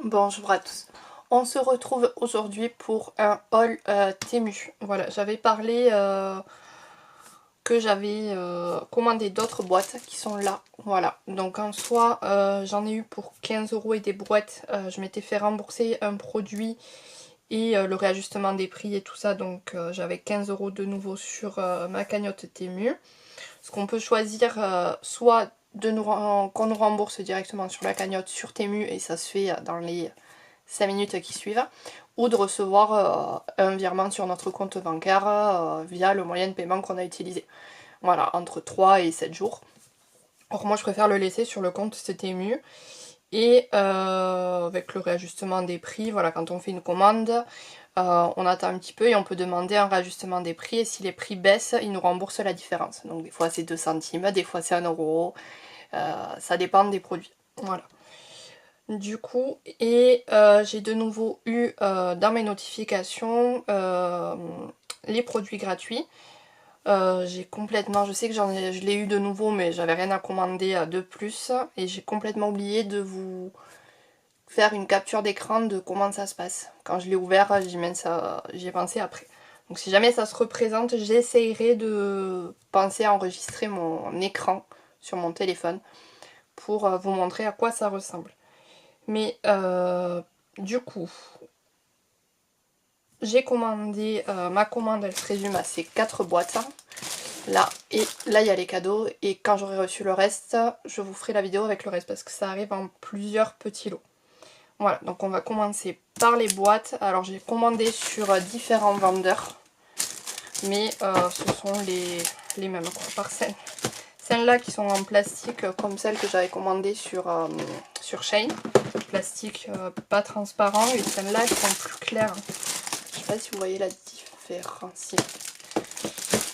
Bonjour à tous. On se retrouve aujourd'hui pour un haul Temu. Voilà, j'avais parlé que j'avais commandé d'autres boîtes qui sont là. Voilà, donc en soi, j'en ai eu pour 15 € et des boîtes. Je m'étais fait rembourser un produit et le réajustement des prix et tout ça. Donc j'avais 15 € de nouveau sur ma cagnotte Temu. Ce qu'on peut choisir, soit qu'on nous rembourse directement sur la cagnotte sur Temu et ça se fait dans les 5 minutes qui suivent, ou de recevoir un virement sur notre compte bancaire via le moyen de paiement qu'on a utilisé. Voilà, entre 3 et 7 jours. Or moi je préfère le laisser sur le compte Temu. Et avec le réajustement des prix, voilà, quand on fait une commande, on attend un petit peu et on peut demander un réajustement des prix. Et si les prix baissent, ils nous remboursent la différence. Donc des fois c'est 2 centimes, des fois c'est 1 euro. Ça dépend des produits. Voilà. Du coup, et j'ai de nouveau eu dans mes notifications les produits gratuits. J'ai complètement, je sais que je l'ai eu de nouveau, mais j'avais rien à commander de plus. Et j'ai complètement oublié de vous faire une capture d'écran de comment ça se passe. Quand je l'ai ouvert, j'y ai pensé après. Donc si jamais ça se représente, j'essayerai de penser à enregistrer mon écran sur mon téléphone pour vous montrer à quoi ça ressemble. Mais du coup, j'ai commandé, ma commande elle se résume à ces 4 boîtes là, et là il y a les cadeaux, et quand j'aurai reçu le reste, je vous ferai la vidéo avec le reste parce que ça arrive en plusieurs petits lots. Voilà, donc on va commencer par les boîtes. Alors j'ai commandé sur différents vendeurs, mais ce sont les mêmes quoi, par scène. Celles-là qui sont en plastique comme celles que j'avais commandées sur Shein. Plastique pas transparent, et celles-là elles sont plus claires. Je sais pas si vous voyez la différence.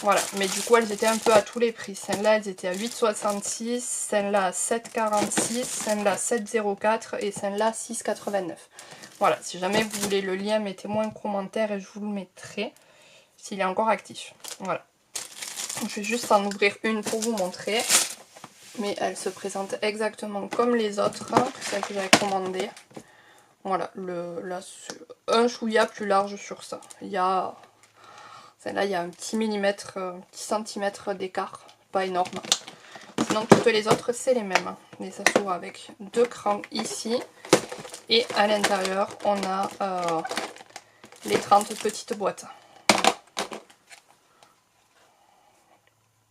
Voilà, mais du coup elles étaient un peu à tous les prix. Celles-là elles étaient à 8,66, celle-là à 7,46, celle-là 7,04 et celle-là 6,89. Voilà, si jamais vous voulez le lien, mettez-moi un commentaire et je vous le mettrai s'il est encore actif. Voilà. Je vais juste en ouvrir une pour vous montrer. Mais elle se présente exactement comme les autres, celles que j'avais commandées. Voilà, un chouïa plus large sur ça. Celle-là, il y a un petit millimètre, un petit centimètre d'écart, pas énorme. Sinon, toutes les autres, c'est les mêmes. Mais ça s'ouvre avec 2 crans ici. Et à l'intérieur, on a les 30 petites boîtes.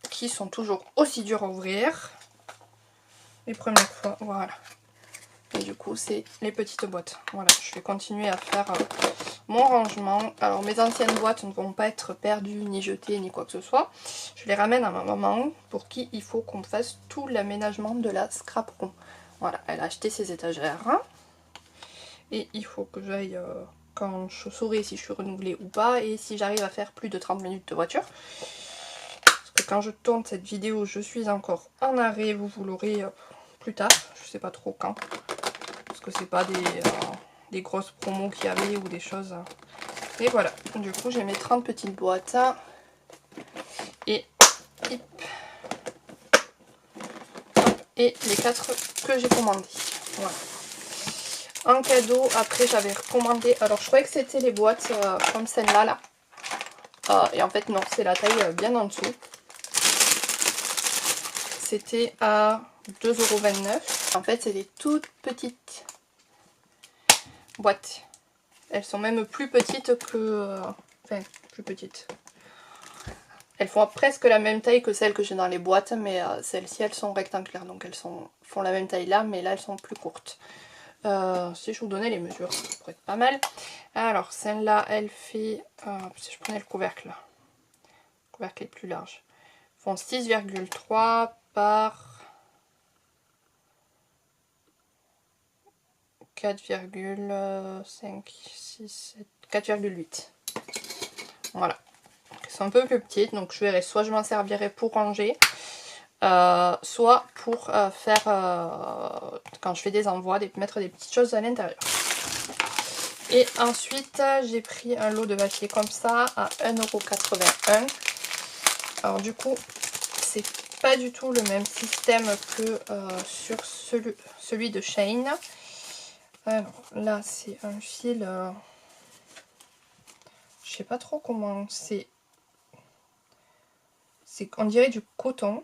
Qui sont toujours aussi dures à ouvrir. Les premières fois, voilà. Et du coup, c'est les petites boîtes. Voilà, je vais continuer à faire mon rangement. Alors, mes anciennes boîtes ne vont pas être perdues, ni jetées, ni quoi que ce soit. Je les ramène à ma maman pour qui il faut qu'on fasse tout l'aménagement de la scrap room. Voilà, elle a acheté ses étagères. Et il faut que j'aille quand je saurai si je suis renouvelée ou pas et si j'arrive à faire plus de 30 minutes de voiture. Parce que quand je tourne cette vidéo, je suis encore en arrêt. Vous l'aurez plus tard, je sais pas trop quand. Parce que c'est pas des grosses promos qu'il y avait ou des choses. Et voilà, du coup j'ai mes 30 petites boîtes. Et les 4 que j'ai commandées. Voilà. En cadeau, après j'avais recommandé, alors je croyais que c'était les boîtes comme celle-là là. Et en fait non, c'est la taille bien en dessous. C'était à 2,29 €. En fait c'est des toutes petites boîtes. Elles sont même plus petites que... enfin, plus petites. Elles font presque la même taille que celles que j'ai dans les boîtes, mais celles-ci elles sont rectangulaires, donc elles font la même taille là, mais là elles sont plus courtes. Si je vous donnais les mesures, ça pourrait être pas mal. Alors celle-là, elle fait, si je prenais le couvercle là, le couvercle est plus large, font 6,3 par 4,5, 6, 7, 4,8. Voilà. Elles sont un peu plus petites, donc je verrai, soit je m'en servirai pour ranger, soit pour faire, quand je fais des envois, mettre des petites choses à l'intérieur. Et ensuite, j'ai pris un lot de papier comme ça à 1,81 €. Alors du coup, c'est pas du tout le même système que sur celui de Shein. Alors là c'est un fil, je sais pas trop comment c'est, on dirait du coton,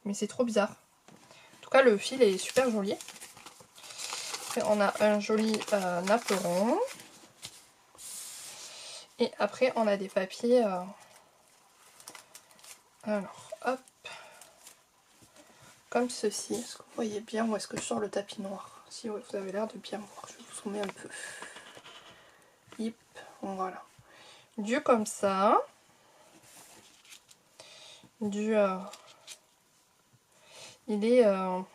mais c'est trop bizarre. En tout cas le fil est super joli. Après on a un joli napperon. Et après on a des papiers, alors hop, comme ceci. Est-ce que vous voyez bien ou est-ce que je sors le tapis noir? Si ouais, vous avez l'air de bien voir, je vous zoome un peu. Hip, voilà. Du comme ça. Du il est alors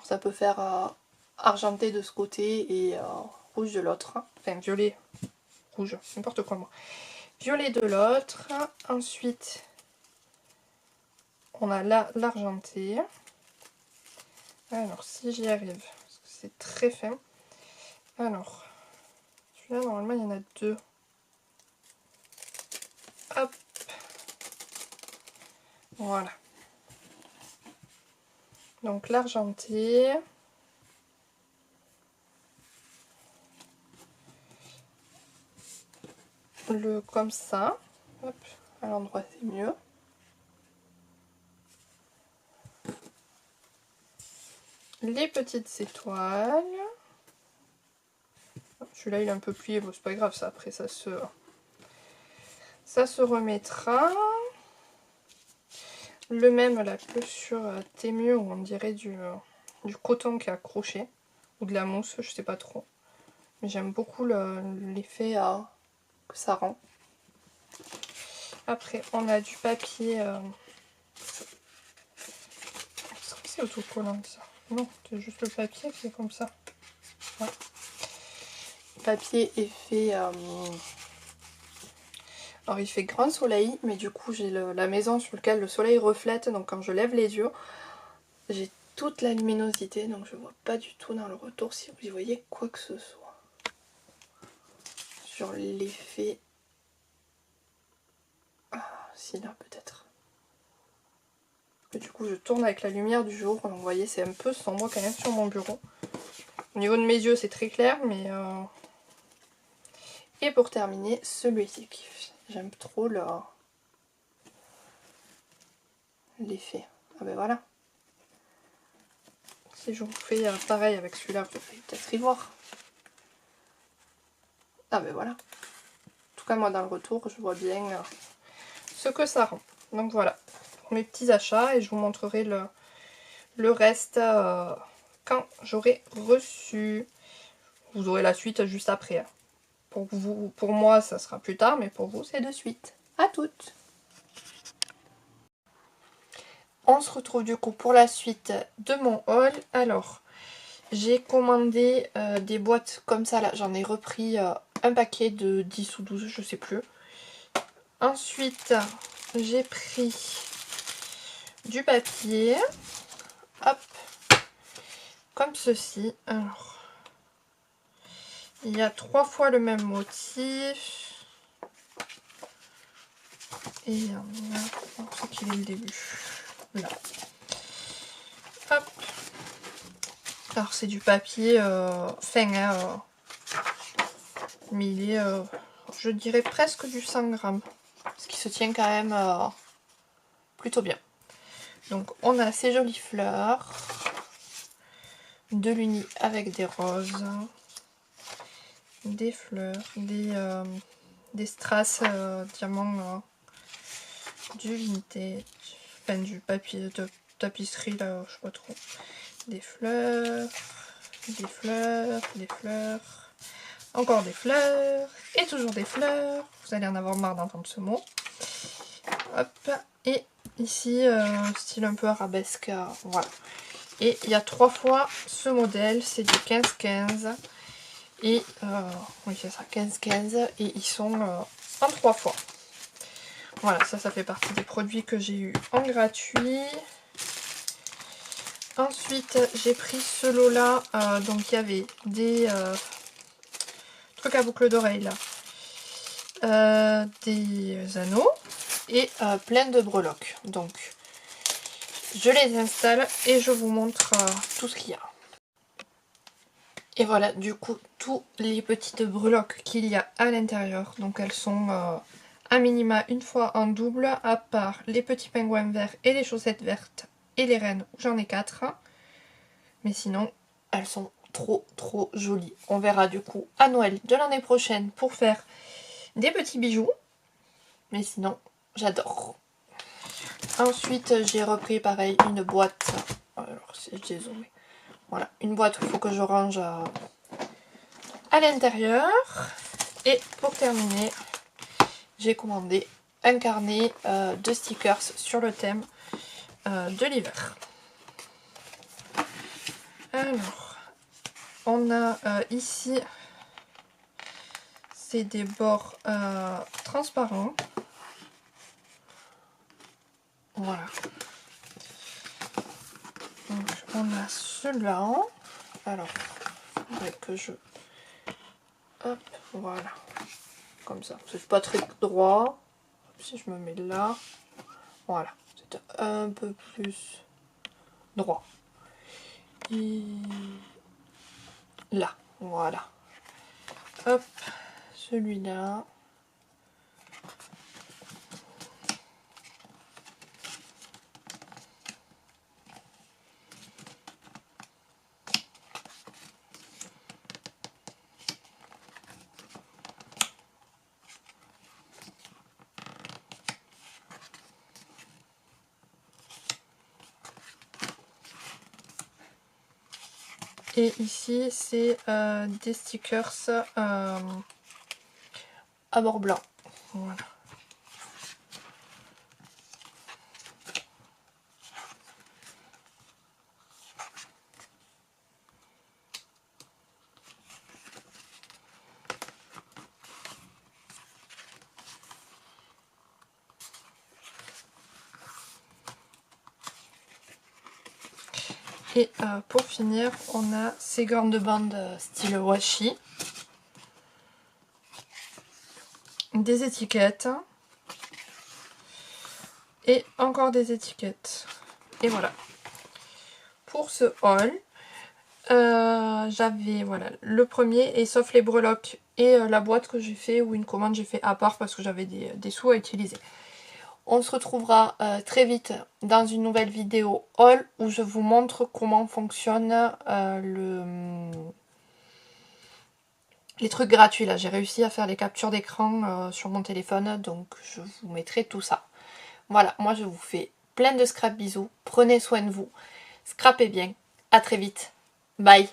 ça peut faire argenté de ce côté et rouge de l'autre, hein. Enfin violet, rouge, n'importe quoi moi. Violet de l'autre. Ensuite on a là l'argenté. Alors si j'y arrive, parce que c'est très fin. Alors celui-là normalement il y en a deux. Hop, voilà. Donc l'argenté. Le comme ça. Hop, à l'endroit c'est mieux. Les petites étoiles. Celui-là il est un peu plié, bon c'est pas grave ça, après ça se remettra. Le même là que sur Temu où on dirait du coton qui est accroché, ou de la mousse, je sais pas trop. Mais j'aime beaucoup l'effet que ça rend. Après on a du papier, est-ce que c'est autocollant ça? Non, c'est juste le papier qui est comme ça. Ouais. Papier effet, alors il fait grand soleil, mais du coup j'ai la maison sur laquelle le soleil reflète, donc quand je lève les yeux, j'ai toute la luminosité, donc je vois pas du tout dans le retour si vous y voyez quoi que ce soit. Sur l'effet... Ah, si là peut-être. Du coup je tourne avec la lumière du jour, donc vous voyez c'est un peu sombre quand même sur mon bureau. Au niveau de mes yeux c'est très clair, mais... Et pour terminer, celui-ci, j'aime trop l'effet. Ah ben voilà. Si je vous fais pareil avec celui-là, vous allez peut-être y voir. Ah ben voilà. En tout cas, moi dans le retour, je vois bien ce que ça rend. Donc voilà, pour mes petits achats, et je vous montrerai le reste quand j'aurai reçu. Vous aurez la suite juste après. Hein. Pour moi, ça sera plus tard, mais pour vous, c'est de suite. À toutes! On se retrouve du coup pour la suite de mon haul. Alors, j'ai commandé des boîtes comme ça, là, j'en ai repris un paquet de 10 ou 12, je sais plus. Ensuite, j'ai pris du papier, hop, comme ceci. Alors, il y a 3 fois le même motif. Et il y en a, c'est qu'il est le début, là. Hop. Alors c'est du papier fin, hein, mais il est, je dirais presque du 100 grammes. Ce qui se tient quand même plutôt bien. Donc on a ces jolies fleurs, de l'uni avec des roses, des fleurs, des strass diamants, du vintage, enfin du papier de tapisserie là, je sais pas trop. Des fleurs, des fleurs, des fleurs, encore des fleurs, et toujours des fleurs. Vous allez en avoir marre d'entendre ce mot. Hop, et ici, style un peu arabesque, voilà. Et il y a 3 fois ce modèle, c'est du 15-15. Et, oui c'est ça, 15-15. Et ils sont en 3 fois. Voilà, ça fait partie des produits que j'ai eu en gratuit. Ensuite, j'ai pris ce lot-là, donc il y avait des trucs à boucle d'oreille là, des anneaux et plein de breloques. Donc, je les installe et je vous montre tout ce qu'il y a. Et voilà, du coup, tous les petites breloques qu'il y a à l'intérieur. Donc elles sont à minima une fois en double, à part les petits pingouins verts et les chaussettes vertes et les rennes, où j'en ai 4. Mais sinon, elles sont trop jolies. On verra du coup à Noël de l'année prochaine pour faire des petits bijoux. Mais sinon, j'adore. Ensuite, j'ai repris pareil une boîte. Alors, si je dézoome. Voilà, une boîte où il faut que je range à l'intérieur. Et pour terminer, j'ai commandé un carnet de stickers sur le thème de l'hiver. Alors, on a ici, c'est des bords transparents. Voilà. Donc, on a ceux-là. Alors, il faudrait que je... Hop, voilà. Comme ça. C'est pas très droit. Si je me mets là. Voilà. C'est un peu plus droit. Et là. Voilà. Hop. Celui-là. Et ici, c'est des stickers à bord blanc. Voilà. Et pour finir, on a ces grandes bandes style washi. Des étiquettes. Et encore des étiquettes. Et voilà. Pour ce haul, j'avais voilà, le premier, et sauf les breloques et la boîte que j'ai fait, ou une commande j'ai fait à part parce que j'avais des sous à utiliser. On se retrouvera très vite dans une nouvelle vidéo haul où je vous montre comment fonctionne les trucs gratuits. Là, j'ai réussi à faire les captures d'écran sur mon téléphone, donc je vous mettrai tout ça. Voilà, moi je vous fais plein de scrap bisous. Prenez soin de vous. Scrapez bien. À très vite. Bye.